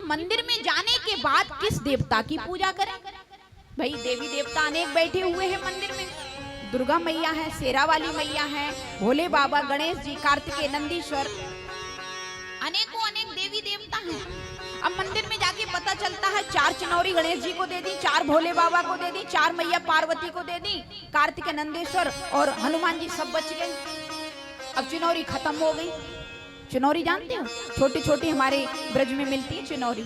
मंदिर में जाने के बाद किस देवता की पूजा करें। भाई देवी देवता अनेक बैठे हुए हैं मंदिर में, दुर्गा मैया है, शेरा वाली मैया है, भोले बाबा, गणेश जी, कार्तिकेय, नंदीश्वर, अनेकों अनेक देवी देवता हैं। अब मंदिर में जाके पता चलता है 4 चिनौरी गणेश जी को दे दी, 4 भोले बाबा को दे दी, 4 मैया पार्वती को दे दी, कार्तिकेय, नंदीश्वर और हनुमान जी सब बच गए। अब चिनौरी खत्म हो गई। चिनौरी जानते हो, छोटी छोटी हमारे ब्रज में मिलती है चिनौरी,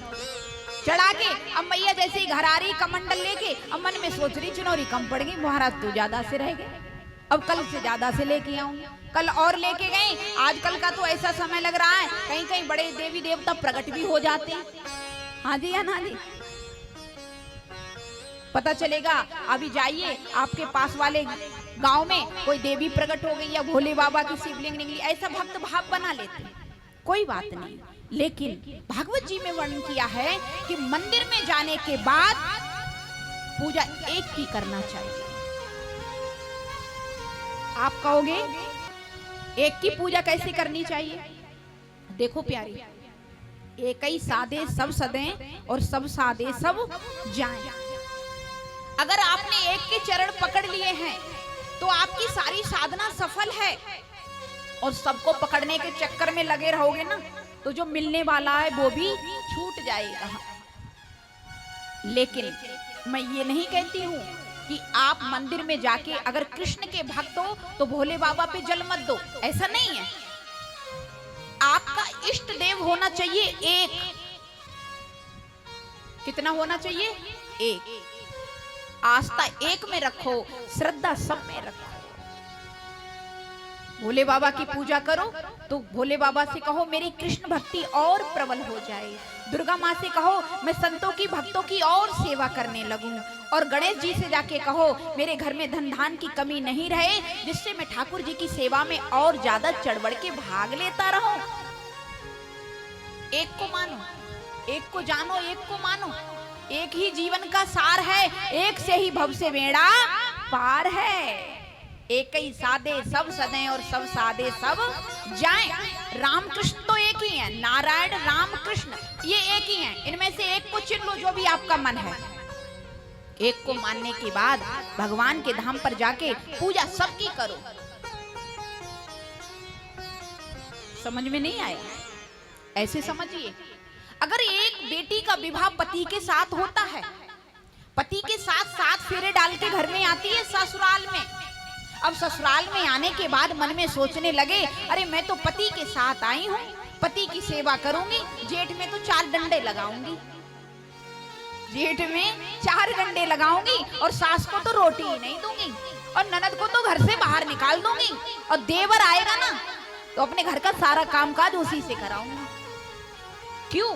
चढ़ा के अब मैया जैसे ही घर आ रही कमंडल लेके, अब मन में सोच रही चिनौरी कम पड़ गई, महाराज तो ज्यादा से रह गए, अब कल से ज्यादा से लेके आऊं, कल और लेके गए। आजकल का तो ऐसा समय लग रहा है कहीं कहीं बड़े देवी देवता प्रकट भी हो जाते हैं। हाँ जी, या ना जी, पता चलेगा। अभी जाइए आपके पास वाले गांव में कोई देवी प्रकट हो गई या भोले बाबा की शिवलिंग निकली, ऐसा भक्त भाव बना लेते, कोई बात नहीं। लेकिन भागवत जी में वर्णन किया है कि मंदिर में जाने के बाद पूजा एक की करना चाहिए। आप कहोगे एक की पूजा कैसे करनी चाहिए? देखो प्यारी, एक ही साधे सब सदें और सब साधे सब जाएं। अगर आपने एक के चरण पकड़ लिए हैं तो आपकी सारी साधना सफल है, और सबको पकड़ने के चक्कर में लगे रहोगे ना तो जो मिलने वाला है वो भी छूट जाएगा। लेकिन मैं ये नहीं कहती हूं कि आप मंदिर में जाके अगर कृष्ण के भक्त हो तो भोले बाबा पे जल मत दो, ऐसा नहीं है। आपका इष्ट देव होना चाहिए एक। कितना होना चाहिए? एक। आस्था एक में रखो, श्रद्धा सब में रखो। भोले बाबा की पूजा करो तो भोले बाबा से कहो मेरी कृष्ण भक्ति और प्रबल हो जाए, दुर्गा माँ से कहो मैं संतों की भक्तों की और सेवा करने लगूं, और गणेश जी से जाके कहो मेरे घर में धन धान की कमी नहीं रहे, जिससे मैं ठाकुर जी की सेवा में और ज्यादा चढ़-बढ़ के भाग लेता रहूं। एक को मानो, एक को जानो, एक को मानो। एक ही जीवन का सार है, एक से ही भव से बेड़ा पार है। एक ही साधे सब सदें और सब साधे सब जाएं। राम कृष्ण तो एक ही है, नारायण राम कृष्ण ये एक ही हैं। इनमें से एक को चुन लो जो भी आपका मन है। एक को मानने के बाद भगवान के धाम पर जाके पूजा सबकी करो। समझ में नहीं आया? ऐसे समझिए, अगर एक बेटी का विवाह पति के साथ होता है, पति के साथ 7 फेरे डाल के घर में आती है ससुराल में। अब ससुराल में आने के बाद मन में सोचने लगे अरे मैं तो पति के साथ आई हूँ, पति की सेवा करूंगी, जेठ में तो 4 डंडे लगाऊंगी, जेठ में 4 डंडे लगाऊंगी, और सास को तो रोटी ही नहीं दूंगी, और ननद को तो घर से बाहर निकाल दूंगी, और देवर आएगा ना तो अपने घर का सारा कामकाज उसी से कराऊंगी। क्यों?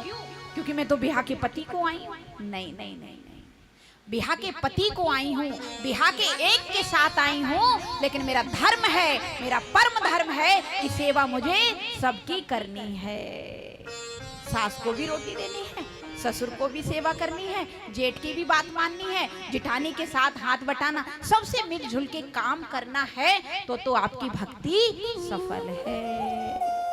क्योंकि मैं तो बिहार के पति को आई हूँ। नहीं नहीं नहीं, बिहार के पति को आई हूँ, बिहार के एक के साथ आई हूँ, लेकिन मेरा धर्म है, मेरा परम धर्म है कि सेवा मुझे सबकी करनी है। सास को भी रोटी देनी है, ससुर को भी सेवा करनी है, जेठ की भी बात माननी है, जिठानी के साथ हाथ बटाना, सबसे मिलजुल के काम करना है, तो आपकी भक्ति सफल है।